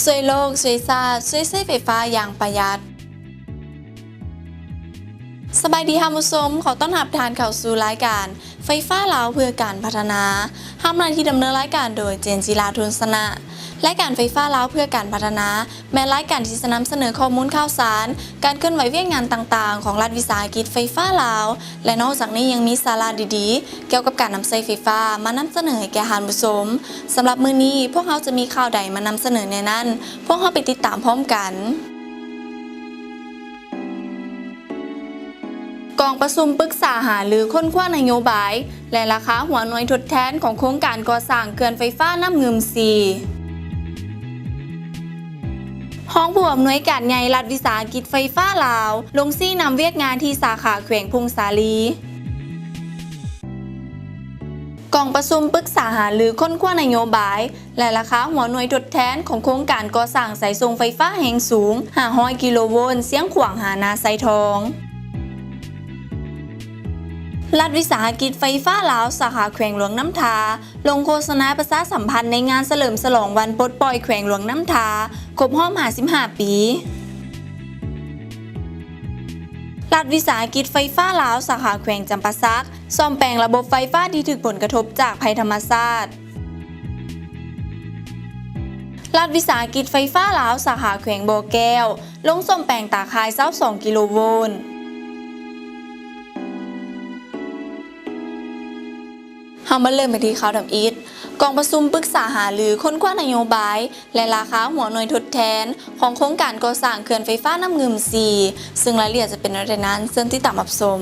ช่วยโลกช่วยชาติช่วยใช้ไฟฟ้าอย่างประหยัดสบายดีค่ะผู้ชมขอต้อนรับทานเข้าสู่รายการไฟฟ้าลาวเพื่อการพัฒนาทำหน้าที่ดำเนินรายการโดยเจนจิราทุนสนะรายการไฟฟ้าลาวเพื่อการพัฒนาแม้รายการที่จะนำเสนอข้อมูลข่าวสารการเคลื่อนไหวเวียกงานต่างๆของรัฐวิสาหกิจไฟฟ้าลาวและนอกจากนี้ยังมีสาระดีๆเกี่ยวกับการนำใช้ไฟฟ้ามานำเสนอให้แก่ทานผู้ชมสำหรับมื้อนี้พวกเราจะมีข่าวใดมานำเสนอในนั้นพวกเราไปติดตามพร้อมกันกองประชุมปรึกษาหารือค้นคว้านโยบายและราคาหัวหน่วยทดแทนของโครงการก่อสร้างเขื่อนไฟฟ้าน้ำงึมห้องผู้อำนวยการใหญ่รัฐวิสาหกิจไฟฟ้าลาวลงซี่นำเวียกงานที่สาขาแขวงพงษาลีกองประชุมปรึกษาหารือค้นคว้านโยบายและราคาหัวหน่วยทดแทนของโครงการก่อสร้างสายส่งไฟฟ้าแห่งสูง500กิโลโวลต์เสียงขวางหานาไซทองรัฐวิสาหกิจไฟฟ้าลาวสาขาแขวงหลวงน้ำทาลงโฆษณาประชาสัมพันธ์ในงานเฉลิมฉลองวันปลดปล่อยแขวงหลวงน้ำทาครบรอบ55 ปีรัฐวิสาหกิจไฟฟ้าลาวสาขาแขวงจำปาสักซ่อมแปลงระบบไฟฟ้าที่ถูกผลกระทบจากภัยธรรมชาติรัฐวิสาหกิจไฟฟ้าลาวสาขาแขวงบ่อแก้วลงซ่อมแปลงตาข่าย22กิโลโวลต์เฮามาเริ่มไปที่ข่าวทำอิฐกองประชุมปรึกษาหารือค้นคว้านโยบายและราคาหัวหน่วยทดแทนของโครงการก่อสร้างเขื่อนไฟฟ้าน้ำงึม4ซึ่งรายละเอียดจะเป็นในนั้นเชิญติดตามรับชม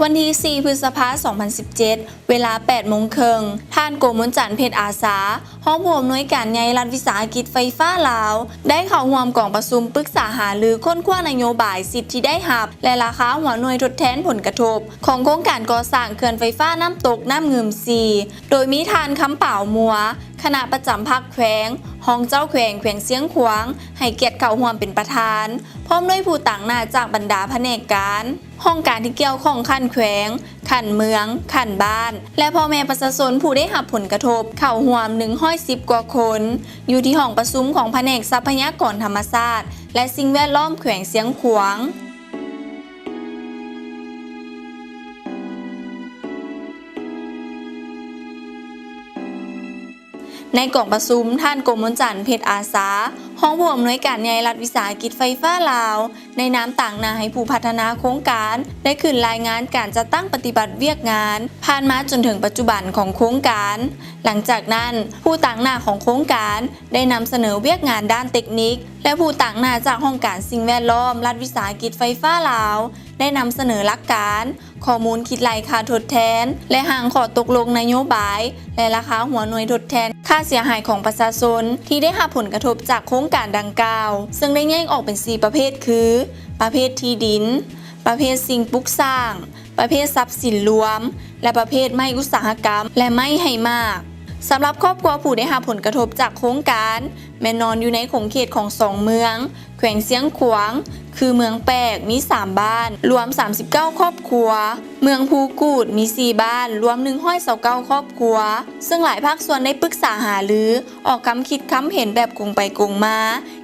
วันที่ 4 พฤษภาคม 2017 เวลา 8 โมงครึ่งท่านโกมลจันทร์เพชรอาสาห้องผู้อำนวยการใหญ่รัฐวิสาหกิจไฟฟ้าลาวได้เข้าร่วมกองประชุมปรึกษาหารือค้นคว้านโยบายสิทธิที่ได้รับและราคาหัวหน่วยทดแทนผลกระทบของโครงการก่อสร้างเขื่อนไฟฟ้าน้ำตกน้ำงึม4โดยมีทานคำเป่ามัวคณะประจำภาคแขวงห้องเจ้าแขวงเสียงขวางให้เกียรติเข้าร่วมเป็นประธานพร้อมด้วยผู้ต่างหน้าจากบรรดาแผนกการห้องการที่เกี่ยวข้องขั้นแขวงขั้นเมืองขั้นบ้านและพ่อแม่ประชาชนผู้ได้รับผลกระทบเข้าร่วม110 กว่าคนอยู่ที่ห้องประชุมของแผนกทรัพยากรธรรมชาติและสิ่งแวดล้อมแขวงเสียงขวางในกองประชุมท่านโกมลจันทร์เพชรอาสาห้องผู้อำนวยการใหญ่รัฐวิสาหกิจไฟฟ้าลาวในนามต่างหน้าให้ผู้พัฒนาโครงการได้ขึ้นรายงานการจัดตั้งปฏิบัติเวียกงานผ่านมาจนถึงปัจจุบันของโครงการหลังจากนั้นผู้ต่างหน้าของโครงการได้นำเสนอเวียกงานด้านเทคนิคและผู้ต่างหน้าจากห้องการสิ่งแวดล้อมรัฐวิสาหกิจไฟฟ้าลาวได้นำเสนอหลักการข้อมูลคิดรายค่าทดแทนและหางข้อตกลงนโยบายและราคาหัวหน่วยทดแทนค่าเสียหายของประชาชนที่ได้รับผลกระทบจากโครงการดังกล่าวซึ่งได้แยกออกเป็น4ประเภทคือประเภทที่ดินประเภทสิ่งปลูกสร้างประเภททรัพย์สินรวมและประเภทไม่อุตสาหกรรมและไม่ให้มากสำหรับครอบครัวผู้ได้รับผลกระทบจากโครงการแม่นอนอยู่ในขงเขตของ2เมืองแขวงเสียงขวางคือเมืองแปกมี3บ้านรวม39ครอบครัวเมืองภูกูดมี4บ้านรวม129ครอบครัวซึ่งหลายภาคส่วนได้ปรึกษาหารือออกคำคิดคำเห็นแบบกงไปกงมา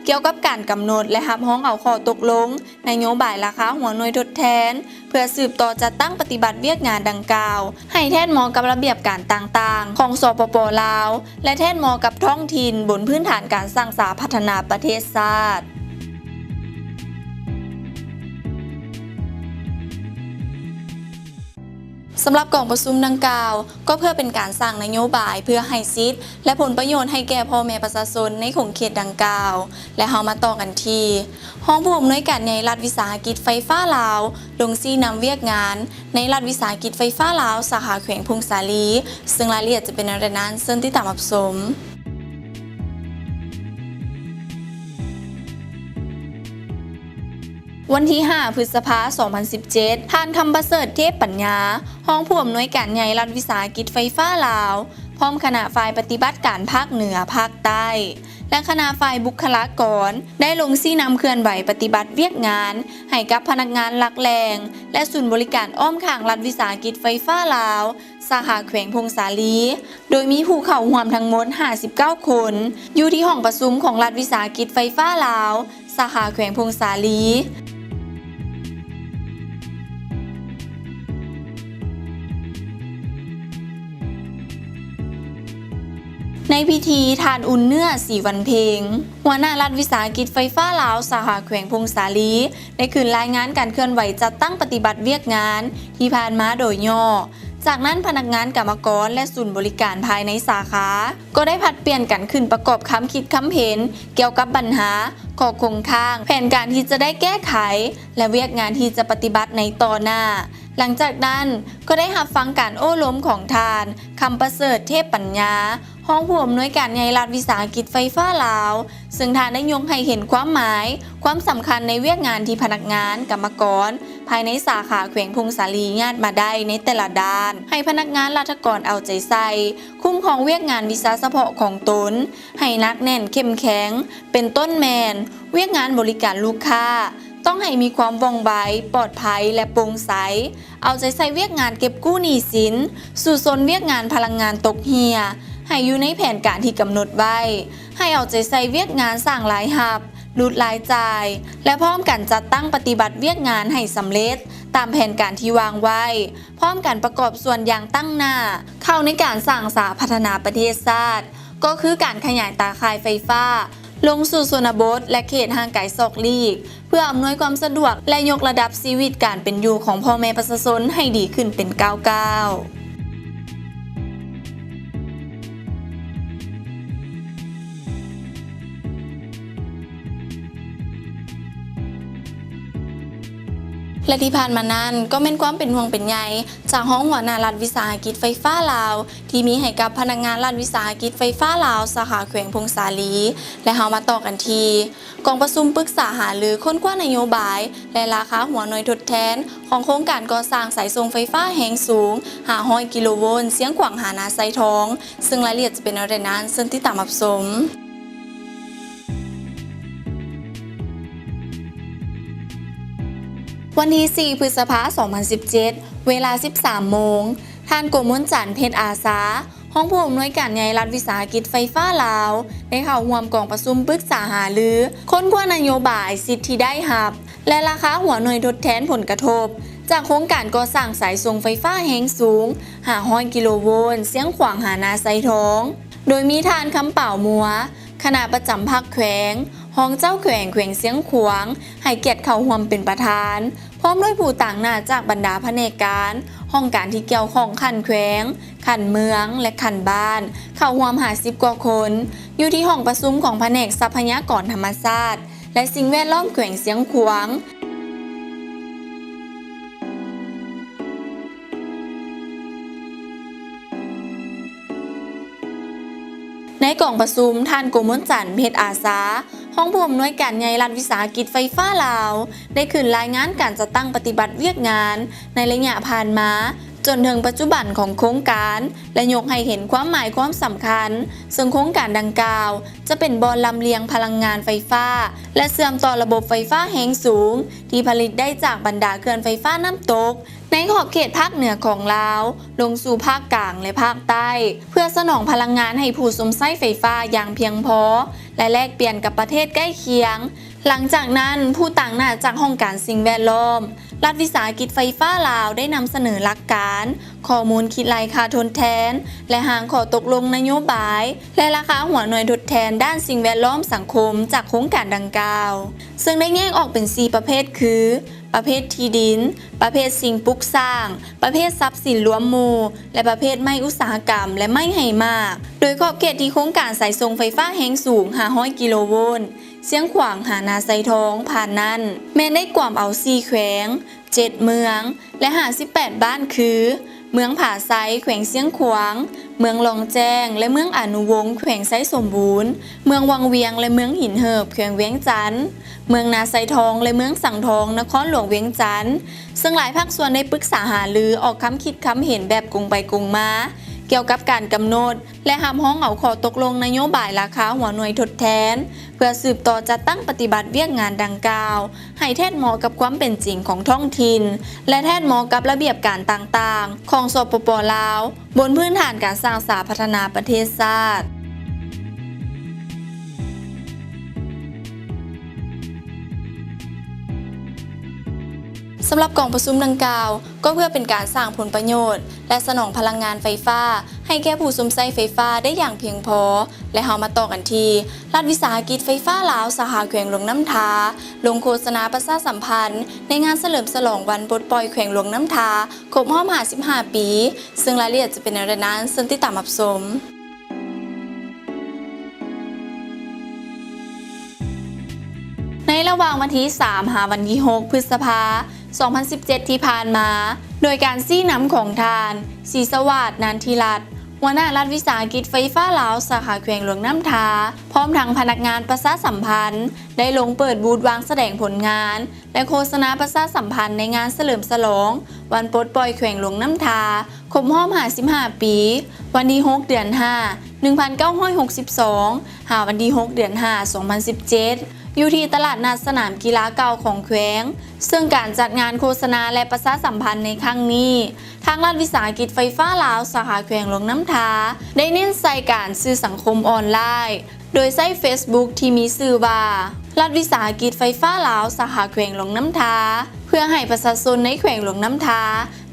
เกี่ยวกับการกำหนดและรับห้องเอาข้อตกลงนโยบายราคาหัวหน่วยทดแทนเพื่อสืบต่อจัดตั้งปฏิบัติเวียกงานดังกล่าวให้แทนเหมาะกับระเบียบการต่างๆของสปป.ลาวและแทนเหมาะกับท้องถิ่นบนพื้นฐานการสร้างสรรค์พัฒนาประเทศชาติสำหรับกองประชุมดังกล่าวก็เพื่อเป็นการสร้างนโยบายเพื่อให้สิทธิและผลประโยชน์ให้แก่พ่อแม่ประชาชนในขงเขตดังกล่าวและเฮามาต่อกันที่ห้องผู้อำนวยการในรัฐวิสาหกิจไฟฟ้าลาวลงซี่นำเวียกงานในรัฐวิสาหกิจไฟฟ้าลาวสาขาแขวงพงษาลีซึ่งรายละเอียดจะเป็นในนั้นเชิญติดตามรับชมวันที่ 5 พฤษภาคม 2017 ท่านคำประเสริฐเทพปัญญาห้องผู้อำนวยการใหญ่รัฐวิสาหกิจไฟฟ้าลาวพร้อมคณะฝ่ายปฏิบัติการภาคเหนือภาคใต้ และคณะฝ่ายบุคลากรได้ลงชี้นำเคลื่อนไหวปฏิบัติเวียกงานให้กับพนักงานหลักแหล่งและศูนย์บริการอ้อมข้างรัฐวิสาหกิจไฟฟ้าลาวสาขาแขวงพงษาลีโดยมีผู้เข้าร่วมทั้งหมด59คนอยู่ที่ห้องประชุมของรัฐวิสาหกิจไฟฟ้าลาวสาขาแขวงพงษาลีในพิธีทานอุ่นเนื้อ4 วันเพลงหัวหน้ารัฐวิสาหกิจไฟฟ้าลาวสาขาแขวงพงษาลีได้ขึ้นรายงานการเคลื่อนไหวจัดตั้งปฏิบัติเวียกงานที่ผ่านมาโดยย่อจากนั้นพนักงานกรรมกรและศูนย์บริการภายในสาขาก็ได้ผลัดเปลี่ยนกันขึ้นประกอบคำคิดคำเห็นเกี่ยวกับปัญหาข้อคงค้างแผนการที่จะได้แก้ไขและเวียกงานที่จะปฏิบัติในต่อหน้าหลังจากนั้นก็ได้รับฟังการโอ้ล้มของทานคำประเสริฐเทพปัญญาห้องผู้อำนวยการใหญ่รัฐวิสาหกิจไฟฟ้าลาวซึ่งทานได้ยกให้เห็นความหมายความสำคัญในเวียกงานที่พนักงานกรรมกรภายในสาขาแขวงพงษาลีญาติมาได้ในแต่ละด้านให้พนักงานราชกรเอาใจใส่คุ้มครองเวียกงานวิสาเฉพาะของตนให้นักแน่นเข้มแข็งเป็นต้นแมนเวียกงานบริการลูกค้าต้องให้มีความว่องไวปลอดภัยและโปร่งใสเอาใจใส่เวียกงานเก็บกู้หนี้สินสู่โซนเวียกงานพลังงานตกเหี่ยให้อยู่ในแผนการที่กำหนดไว้ให้เอาใจใส่เวียกงานสร้างรายรับลดรายจ่ายและพร้อมกันจัดตั้งปฏิบัติเวียกงานให้สำเร็จตามแผนการที่วางไว้พร้อมกันประกอบส่วนอย่างตั้งหน้าเข้าในการสร้างสาพัฒนาประเทศชาติก็คือการขยายตาข่ายไฟฟ้าลงสู่ชนบทและเขตห่างไกลซอกลีกเพื่ออำนวยความสะดวกและยกระดับชีวิตการเป็นอยู่ของพ่อแม่ประชาชนให้ดีขึ้นเป็นก้าวๆและที่ผ่านมานั้นก็เป็นความเป็นห่วงเป็นใยจากห้องหัวหน้ารัฐวิสาหกิจไฟฟ้าลาวที่มีให้กับพนักงานรัฐวิสาหกิจไฟฟ้าลาวสาขาแขวงพงษาลีและเฮามาต่อกันทีกองประชุมปรึกษาหารือค้นคว้านโยบายและราคาหัวหน่วยทดแทนของโครงการก่อสร้างสายส่งไฟฟ้าแรงสูง500 กิโลโวลต์เสียงขวางหานาไซทองซึ่งรายละเอียดจะเป็นอะไรนั้นซึ่งที่ตามรับชมวันที่4 พฤษภาคม 2017 เวลา 13 โมงท่านโกมลจันทร์เพชรอาสาห้องผู้อำนวยการใหญ่รัฐวิสาหกิจไฟฟ้าลาวได้เข้าร่วมกองประชุมปรึกษาหารือค้นคว้านโยบายสิทธิที่ได้รับและราคาหัวหน่วยทดแทนผลกระทบจากโครงการก่อสร้างสายส่งไฟฟ้าแรงสูง500 กิโลโวลต์เสียงขวางหานาไซทองโดยมีทานคำเป่ามัวคณะประจำภาคแขวงห้องเจ้าแขวงเสียงขวางให้เกียรติเข้าร่วมเป็นประธานพร้อมด้วยผู้ต่างหน้าจากบรรดาแผนกการห้องการที่เกี่ยวข้องขันแขวงขันเมืองและขันบ้านเข้าร่วม50 กว่าคนอยู่ที่ห้องประชุมของแผนกทรัพยากรธรรมชาติและสิ่งแวดล้อมแขวงเสียงขวางในกองประชุมท่านโกมลจันทร์เพชรอาสาห้องผู้อำนวยการใหญ่รัฐวิสาหกิจไฟฟ้าลาวได้ขึ้นรายงานการจัดตั้งปฏิบัติเวียกงานในระยะผ่านมาจนถึงปัจจุบันของโครงการและยกให้เห็นความหมายความสำคัญซึ่งโครงการดังกล่าวจะเป็นบ่อลำเลียงพลังงานไฟฟ้าและเชื่อมต่อระบบไฟฟ้าแรงสูงที่ผลิตได้จากบรรดาเขื่อนไฟฟ้าน้ำตกในขอบเขตภาคเหนือของลาวลงสู่ภาคกลางและภาคใต้เพื่อสนองพลังงานให้ผู้สมใช้ไฟฟ้าอย่างเพียงพอและแลกเปลี่ยนกับประเทศใกล้เคียงหลังจากนั้นผู้ต่างหน้าจากห้องการสิ่งแวดล้อมรัฐวิสาหกิจไฟฟ้าลาวได้นำเสนอหลักการข้อมูลคิดราคาทดแทนและหางข้อตกลงนโยบายและราคาหัวหน่วยทดแทนด้านสิ่งแวดล้อมสังคมจากโครงการดังกล่าวซึ่งได้แยกออกเป็น4 ประเภทคือประเภทที่ดินประเภทสิ่งปลูกสร้างประเภททรัพย์สินรวมหมู่และประเภทไม้อุตสาหกรรมและไม้ไหมากโดยขอบเขตที่โครงการสายส่งไฟฟ้าแรงสูง500 กิโลโวลต์เสียงขวางหานาไซทองผ่านนั้นแม้ได้กว่ามเอา4 แขวง7 เมืองและ58 บ้านคือเมืองผาไซแขวงเสียงขวางเมืองลองแจ้งและเมืองอนุวงศ์แขวงไซสมบูรณ์เมืองวังเวียงและเมืองหินเหิบแขวงเวียงจันทน์เมืองนาไซทองและเมืองสังทองนครหลวงเวียงจันทน์ซึ่งหลายภาคส่วนได้ปรึกษาหารือออกคำคิดคำเห็นแบบกงไปกงมา เกี่ยวกับการกำหนดและห้ามห้องเอาข้อตกลงนโยบายราคาหัวหน่วยทดแทนเพื่อสืบต่อจัดตั้งปฏิบัติเวียกงานดังกล่าวให้แทนเหมาะกับความเป็นจริงของท้องถิ่นและแทนเหมาะกับระเบียบการต่างๆของสปป.ลาวบนพื้นฐานการสร้างสาพัฒนาประเทศชาติสำหรับกองประชุมดังกล่าวก็เพื่อเป็นการสร้างผลประโยชน์และสนองพลังงานไฟฟ้าให้แก่ผู้สมใช้ไฟฟ้าได้อย่างเพียงพอและเฮามาต่อกันที่รัฐวิสาหกิจไฟฟ้าลาวสหแขวงหลวงน้ำทาลงโฆษณาประชาสัมพันธ์ในงานเฉลิมฉลองวันปลดปล่อยแขวงหลวงน้ำทาครบรอบ55 ปีซึ่งรายละเอียดจะเป็นในนั้นซึ่งติดตามรับชมในระหว่างวันที่3หาวันที่6พฤษภาคม2017 ที่ผ่านมาโดยการซี้น้ำของทานศรีสวัสดิ์นันทิรัตน์หัวหน้ารัฐวิสาหกิจไฟฟ้าลาวสาขาแขวงหลวงน้ำทาพร้อมทั้งพนักงานประชาสัมพันธ์ได้ลงเปิดบูธวางแสดงผลงานและโฆษณาประชาสัมพันธ์ในงานเฉลิมฉลองวันปลดปล่อยแขวงหลวงน้ำทาครบรอบ55 ปีวันที่6 เดือน 5 1962หาวันที่6 เดือน 5 2017อยู่ที่ตลาดนัดสนามกีฬาเก่าของแขวงซึ่งการจัดงานโฆษณาและประชาสัมพันธ์ในครั้งนี้ทางรัฐวิสาหกิจไฟฟ้าลาวสาขาแขวงหลวงน้ำทาได้เน้นใส่การสื่อสังคมออนไลน์โดยใช้ Facebook ที่มีชื่อว่ารัฐวิสาหกิจไฟฟ้าลาวสาขาแขวงหลวงน้ำทาเพื่อให้ประชาชนในแขวงหลวงน้ำทา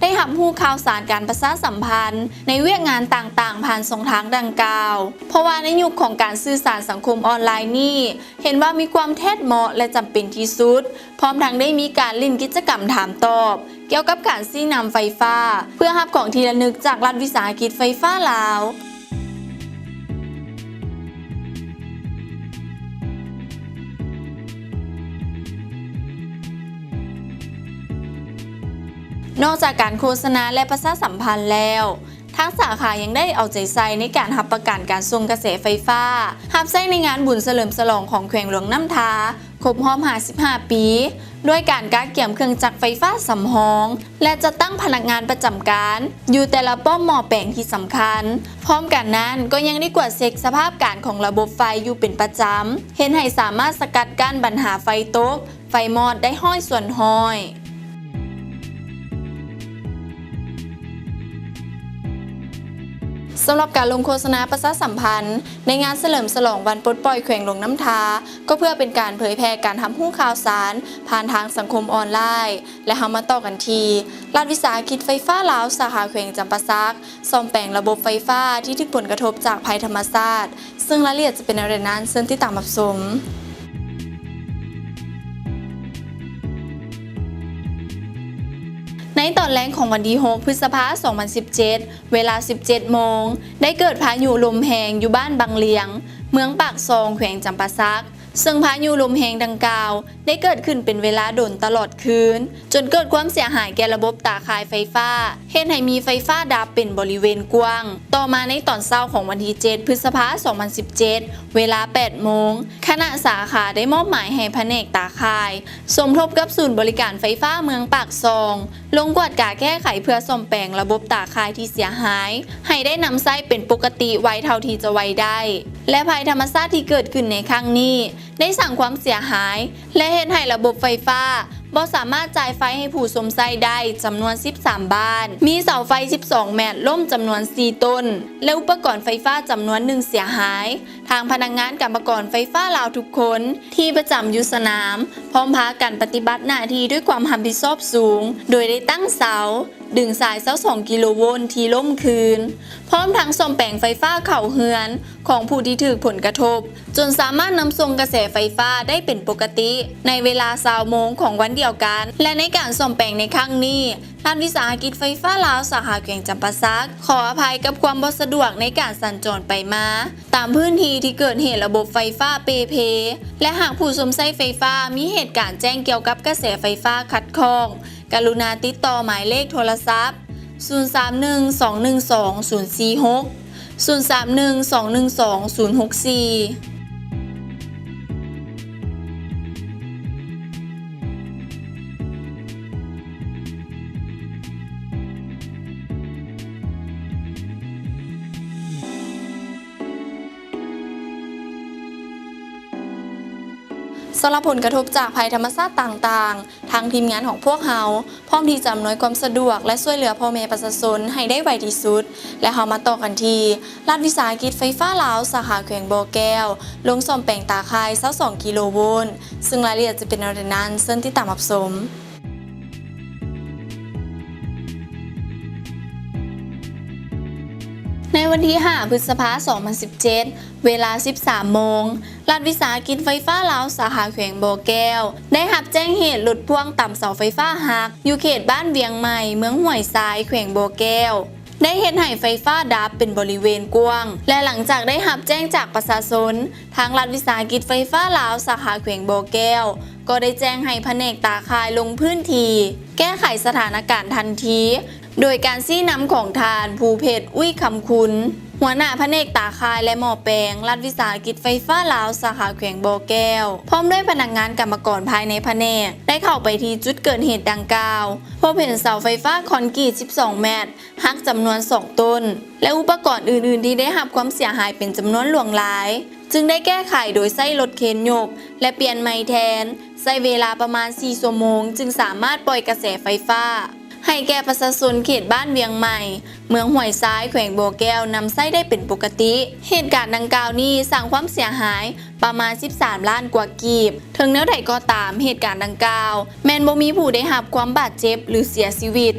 ได้รับรู้ข่าวสารการประชาสัมพันธ์ในเวียกงานต่างๆผ่านช่องทางดังกล่าวเพราะว่าในยุคของการสื่อสารสังคมออนไลน์นี้เห็นว่ามีความแท้เหมาะและจำเป็นที่สุดพร้อมทั้งได้มีการเล่นกิจกรรมถามตอบเกี่ยวกับการซี้นำไฟฟ้าเพื่อรับของที่ระลึกจากรัฐวิสาหกิจไฟฟ้าลาวนอกจากการโฆษณาและประชาสัมพันธ์แล้วทางสาขายังได้เอาใจใส่ในการรับประกันการส่งกระแสไฟฟ้ารับใช้ในงานบุญเฉลิมฉลองของแขวงหลวงน้ำทาครบรอบ55 ปีด้วยการกักเก็บเครื่องจักรไฟฟ้าสำรองและจะตั้งพนักงานประจำการอยู่แต่ละป้อมหม้อแปลงที่สำคัญพร้อมกันนั้นก็ยังได้กวดเช็คสภาพการของระบบไฟอยู่เป็นประจำเห็นให้สามารถสกัดกั้นปัญหาไฟตกไฟมอดได้ห้อยส่วนห้อยสำหรับการลงโฆษณาประชาสัมพันธ์ในงานเฉลิมฉลองวันปลดปล่อยแขวงหลวงน้ำทาก็เพื่อเป็นการเผยแพร่การทำรู้ข่าวสารผ่านทางสังคมออนไลน์และเฮามาต่อกันที่รัฐวิสาหกิจไฟฟ้าลาวสาขาแขวงจำปาสักซ่อมแปลงระบบไฟฟ้าที่ได้ผลกระทบจากภัยธรรมชาติซึ่งรายละเอียดจะเป็นอะไรนั้นเชิญติดตามรับชมในตอนแรกของวันที่6 พฤษภาคม 2017 เวลา 17 โมงได้เกิดพายุลมแรงอยู่บ้านบางเลียงเมืองปากซองแขวงจำปาสักซึ่งพายุลมแรงดังกล่าวได้เกิดขึ้นเป็นเวลาโดนตลอดคืนจนเกิดความเสียหายแก่ระบบตาข่ายไฟฟ้าเฮ็ดให้มีไฟฟ้าดับเป็นบริเวณกว้างต่อมาในตอนเช้าของวันที่ 7 พฤษภาคม 2017 เวลา 8 โมงคณะสาขาได้มอบหมายให้แผนกตาข่ายสมทบกับศูนย์บริการไฟฟ้าเมืองปากซองลงกวดกาแก้ไขเพื่อซ่อมแปลงระบบตาข่ายที่เสียหายให้ได้นำใช้เป็นปกติไว้เท่าที่จะไว้ได้และภัยธรรมชาติที่เกิดขึ้นในครั้งนี้ได้สร้างความเสียหายและเฮ็ดให้ระบบไฟฟ้าบ่สามารถจ่ายไฟให้ผู้สมใช้ได้จำนวน13บ้านมีเสาไฟ12 เมตรล่มจำนวน4ต้นและอุปกรณ์ไฟฟ้าจำนวน1เสียหายทางพนักงานกรรมกรไฟฟ้าลาวทุกคนที่ประจำอยู่สนามพร้อมพากันปฏิบัติหน้าที่ด้วยความรับผิดชอบสูงโดยได้ตั้งเสาดึงสาย22 กิโลโวลต์ที่ล่มคืนพร้อมทั้งซ่อมแปลงไฟฟ้าเข้าเฮือนของผู้ที่ถูกผลกระทบจนสามารถนำส่งกระแสไฟฟ้าได้เป็นปกติในเวลา20 โมงของวันเดียวกันและในการซ่อมแปลงในครั้งนี้รัฐวิสาหกิจไฟฟ้าลาวสาขาแขวงจำปาสักขออภัยกับความบ่สะดวกในการสัญจรไปมาตามพื้นที่ที่เกิดเหตุระบบไฟฟ้าเปเพและหากผู้สมใช้ไฟฟ้ามีเหตุการณ์แจ้งเกี่ยวกับกระแสไฟฟ้าขัดข้องกรุณาติดต่อหมายเลขโทรศัพท์031-212-046 031-212-064 สำหรับผลกระทบจากภัยธรรมชาติต่างๆทางทีมงานของพวกเราพร้อมที่จะอำนวยความสะดวกและช่วยเหลือพ่อแม่ประชาชนให้ได้ไวที่สุดและเรามาต่อกันที่รัฐวิสาหกิจไฟฟ้าลาวสาขาแขวงบ่อแก้วลงซ่อมแปลงตาข่าย22กิโลโวลต์ซึ่งรายละเอียดจะเป็นอะไรนั้นเชิญติดตามรับชมในวันที่ 5 พฤษภาคม 2017 เวลา 13 โมงรัฐวิสาหกิจไฟฟ้าลาวสาขาแขวงบ่อแก้วได้รับแจ้งเหตุรถพ่วงต่ำเสาไฟฟ้าหักอยู่เขตบ้านเวียงใหม่เมืองห้วยทรายแขวงบ่อแก้วได้เห็นให้ไฟฟ้าดับเป็นบริเวณกว้างและหลังจากได้รับแจ้งจากประชาชนทางรัฐวิสาหกิจไฟฟ้าลาวสาขาแขวงบ่อแก้วก็ได้แจ้งให้แผนกตาข่ายลงพื้นที่แก้ไขสถานการณ์ทันทีโดยการซี้นำของทานภูเพชรอุ้ยคำคุณหัวหน้าแผนกตาข่ายและหม้อแปลงรัฐวิสาหกิจไฟฟ้าลาวสาขาแขวงบ่อแก้วพร้อมด้วยพนักงานกรรมกรภายในแผนกได้เข้าไปที่จุดเกิดเหตุดังกล่าวพบเห็นเสาไฟฟ้าคอนกรีต12เมตรหักจำนวน2ต้นและอุปกรณ์อื่นๆที่ได้รับความเสียหายเป็นจำนวนหลวงหลายจึงได้แก้ไขโดยใช้รถเข็นยกและเปลี่ยนไม้แทนใช้เวลาประมาณ4ชั่วโมงจึงสามารถปล่อยกระแสไฟฟ้าให้แก่ประชาชนเขตบ้านเวียงใหม่เมืองห้วยทรายแขวงบ่อแก้วนำไส้ได้เป็นปกติเหตุการณ์ดังกล่าวนี้สร้างความเสียหายประมาณ13ล้านกว่ากีบถึงแนวใดก็ตามเหตุการณ์ดังกล่าวแม้นบ่มีผู้ได้รับความบาดเจ็บหรือเสียชีวิต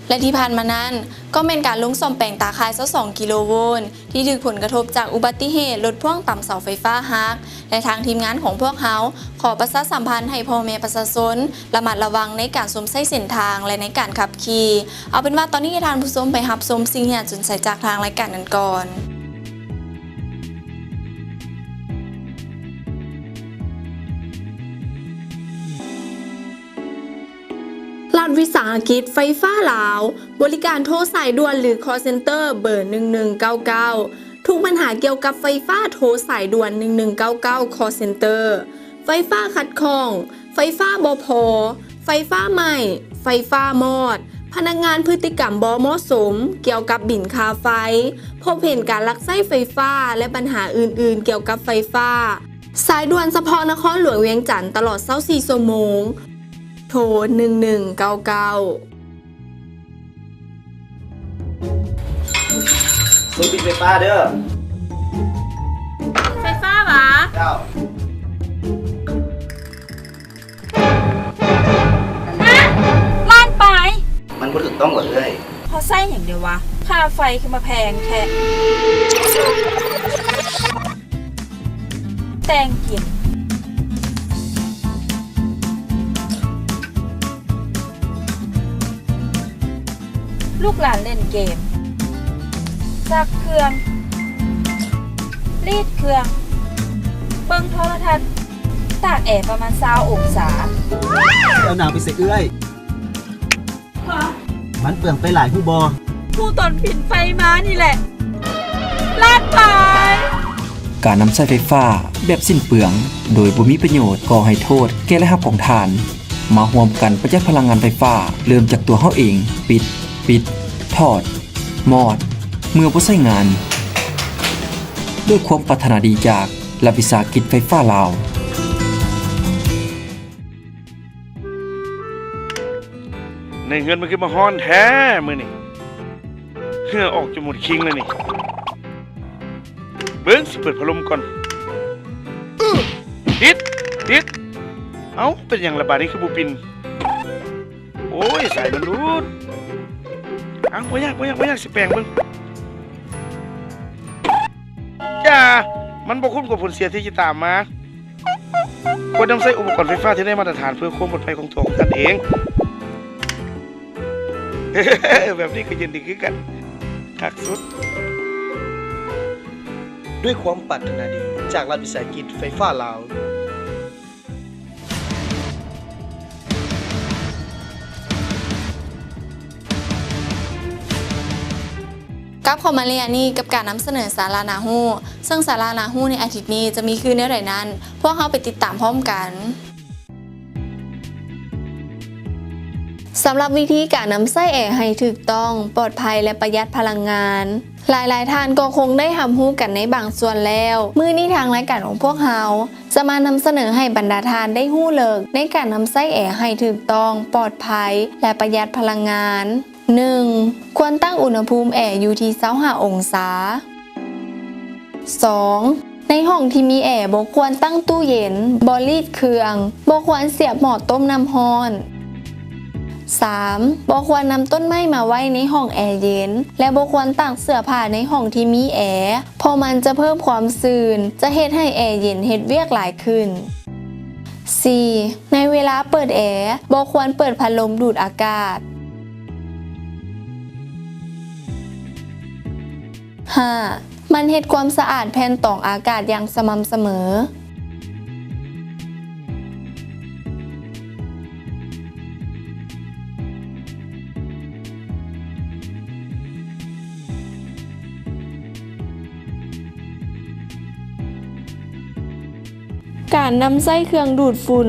และที่ผ่านมานั้นก็เป็นการลงซ่อมแปลงตาข่าย22กิโลโวลต์ที่ถูกผลกระทบจากอุบัติเหตุรถพ่วงต่ำเสาไฟฟ้าหักและทางทีมงานของพวกเขาขอประชาสัมพันธ์ให้พ่อแม่ประชาชนระมัดระวังในการสวมใส่เส้นทางและในการขับขี่เอาเป็นว่าตอนนี้ทานผู้ชมไปรับชมสิ่งที่น่าสนใจจากทางรายการนั้นก่อนรัฐวิสาหกิจไฟฟ้าลาวบริการโทรสายด่วนหรือ call center เบอร์1199ทุกปัญหาเกี่ยวกับไฟฟ้าโทรสายด่วน1199 call center ไฟฟ้าขัดข้องไฟฟ้าบ่พอไฟฟ้าใหม่ไฟฟ้ามอดพนักงานพฤติกรรมบ่เหมาะสมเกี่ยวกับบิลค่าไฟพบเห็นการลักไส้ไฟฟ้าและปัญหาอื่นๆเกี่ยวกับไฟฟ้าสายด่วนเฉพาะนครหลวงเวียงจันทร์ตลอด24ชั่วโมงโทร1199ซื้อบินไฟฟ้าเด้อไฟฟ้าหรอเจ้าล้านไปมันบ่ถูกต้องหมดเลยพอไส้อย่างเดียววะค่าไฟคือมาแพงแค่แตงกินลูกหลานเล่นเกมซักเครื่องรีดเครื่องเบิ่งโทรทัศน์ตากแอร์ประมาณ20องศาเอาหนาวไปใส่เอื้อยมันเปลืองไปหลายผู้บอผู้ตนผินไฟมานี่แหละลาดไปการนำใช้ไฟฟ้าแบบสิ้นเปลืองโดยบ่มีประโยชน์ก่อให้โทษแก่และรับของทานมาร่วมกันประหยัดพลังงานไฟฟ้าเริ่มจากตัวเฮาเองปิดถอดมอดเมื่อบ่ใช้งานด้วยความปรารถนาดีจากรัฐวิสาหกิจไฟฟ้าลาวในเงินมันคือมาฮ้อนแท้มื้อนี่เหื่อออกจนหมดคิงเลยนี่เบิ่งสิเปิดพัดลมก่อนติดเอ้าเป็นหยังระบาดนี้คือบ่ปินโอ้ยสายมันรูดบ่ยากสิแปลงเบิ่งจ้ามันบ่คุ้มกับผลเสียที่จะตามมาควรนำใช้อุปกรณ์ไฟฟ้าที่ได้มาตรฐานเพื่อความปลอดภัยของตัวของท่านเองแบบนี้ก็ยินดีคือกันคักสุดด้วยความปรารถนาดีจากรัฐวิสาหกิจไฟฟ้าลาวกับคอมมาเรียนี่กับการนำเสนอสารานาฮู้ซึ่งสารานาฮู้ในอาทิตย์นี้จะมีคืนในไหนนั้นพวกเขาไปติดตามพร้อมกันสำหรับวิธีการนำไส้แอร์ให้ถูกต้องปลอดภัยและประหยัดพลังงาน หลายๆท่านก็คงได้รับรู้กันในบางส่วนแล้วมื้อนี้ทางรายการของพวกเราจะมานำเสนอให้บรรดาท่านได้รู้เลิกในการนำใช้แอร์ให้ถูกต้องปลอดภัยและประหยัดพลังงาน 1. ควรตั้งอุณหภูมิแอร์อยู่ที่25องศา 2. ในห้องที่มีแอร์บ่ควรตั้งตู้เย็นบ่รีดเครื่องบ่ควรเสียบหม้อต้มน้ำร้อน 3. บ่ควรนำต้นไม้มาไว้ในห้องแอร์เย็นและบ่ควรตากเสื้อผ้าในห้องที่มีแอร์เพราะมันจะเพิ่มความชื้นจะเฮ็ดให้แอร์เย็นเฮ็ดเวียกหลายขึ้น 4. ในเวลาเปิดแอร์บ่ควรเปิดพัดลมดูดอากาศ 5. มันเฮ็ดความสะอาดแผ่นตองอากาศอย่างสม่ำเสมอ การนำใช้เครื่องดูดฝุ่น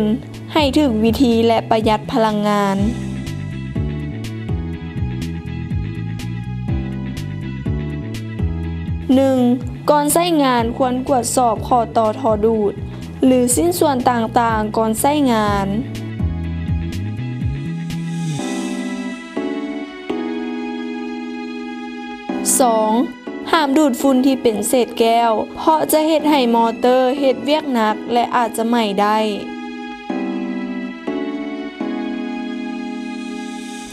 ให้ถูกวิธีและประหยัดพลังงาน 1. ก่อนใช้งานควรตรวจสอบข้อต่อท่อดูดหรือชิ้นส่วนต่างๆก่อนใช้งาน 2. ห้ามดูดฝุ่นที่เป็นเศษแก้วเพราะจะเฮ็ดให้มอเตอร์เฮ็ดเวียกหนักและอาจจะไหม้ได้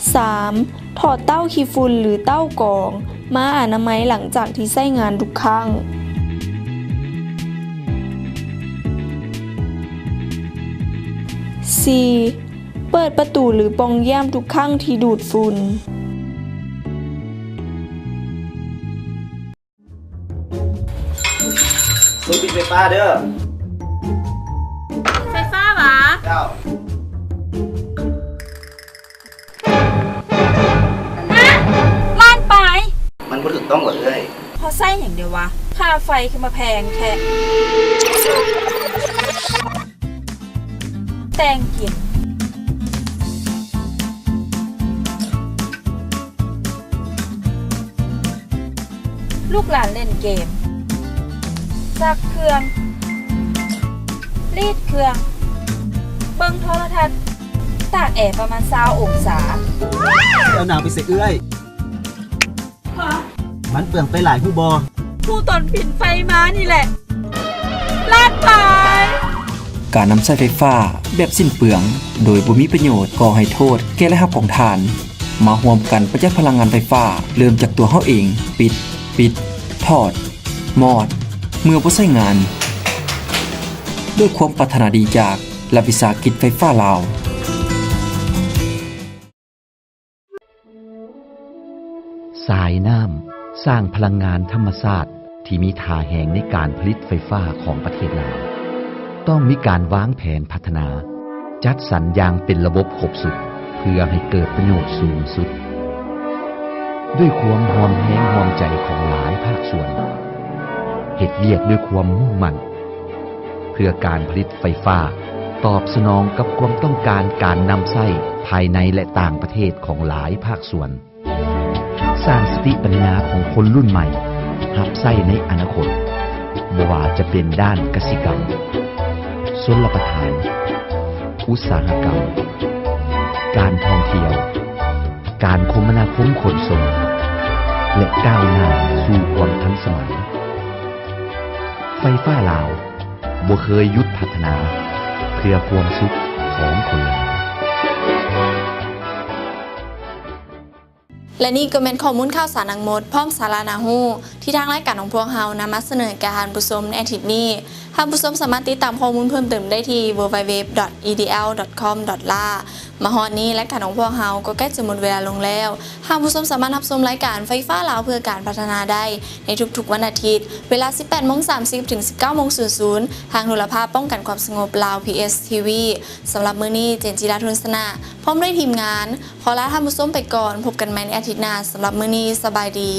3. ถอดเต้าขี้ฝุ่นหรือเต้ากรองมาอนามัยหลังจากที่ใช้งานทุกครั้ง 4. เปิดประตูหรือปล่องแย้มทุกครั้งที่ดูดฝุ่น สูบปิดไฟฟ้าเด้อ ไฟฟ้าหวะ เจ้า ล้านปลาย มันบ่ถูกต้องกว่าเอ้ย พอใส่อย่างเดียววะค่าไฟขึ้นมาแพงแค่แต่งกินลูกหลานเล่นเกมซักเครื่องรีดเครื่องเบิ่งโทรทัศน์ตากแอร์ประมาณ20องศา เอาหนาวไปใส่เอื้อย มันเปลืองไปหลายผู้บอ ผู้ตนผินไฟมานี่แหละลาดไป การนำใช้ไฟฟ้าแบบสิ้นเปลืองโดยบ่มีประโยชน์ก่อให้โทษแก่และรับของทานมาร่วมกันประหยัดพลังงานไฟฟ้าเริ่มจากตัวเฮาเองปิดถอดมอดเมื่อบ่ใช้งานด้วยความปรารถนาดีจากรัฐวิสาหกิจไฟฟ้าลาว สายน้ำสร้างพลังงานธรรมชาติที่มีท่าแห่งในการผลิตไฟฟ้าของประเทศลาวต้องมีการวางแผนพัฒนาจัดสรรอย่างเป็นระบบครบสุดเพื่อให้เกิดประโยชน์สูงสุดด้วยความหอมแห้งหอมใจของหลายภาคส่วนเฮ็ดเวียกด้วยความมุ่งมั่นเพื่อการผลิตไฟฟ้าตอบสนองกับความต้องการการนำใช้ภายในและต่างประเทศของหลายภาคส่วนสร้างสติปัญญาของคนรุ่นใหม่หับใช้ในอนาคตบ่ว่าจะเป็นด้านกสิกรรมชลประทาน อุตสาหกรรม การท่องเที่ยว การคมนาคมขนส่ง และก้าวหน้าสู่ความทันสมัย ไฟฟ้าลาวบ่เคยหยุดพัฒนาเพื่อความสุขของคนลาว และนี่ก็เป็นข้อมูลข่าวสารทั้งหมดพร้อมสาระน่ารู้ที่ทางรายการของพวกเรานำมาเสนอแก่ท่านผู้ชมในอาทิตย์นี้ท่านผู้ชมสามารถติดตามข้อมูลเพิ่มเติมได้ที่ www.edl.com.la มาฮอดนี้รายการของพวกเราก็ใกล้จะหมดเวลาลงแล้วท่านผู้ชมสามารถรับชมรายการไฟฟ้าลาวเพื่อการพัฒนาได้ในทุกๆวันอาทิตย์เวลา 18:30 ถึง 19:00 ทางโทรภาพป้องกันความสงบลาว PSTV สำหรับมื้อนี้เจนจิราทุนสนาพร้อมด้วยทีมงานขอลาท่านผู้ชมไปก่อนพบกันใหม่ในอาทิตย์หน้าสำหรับมื้อนี้สบายดี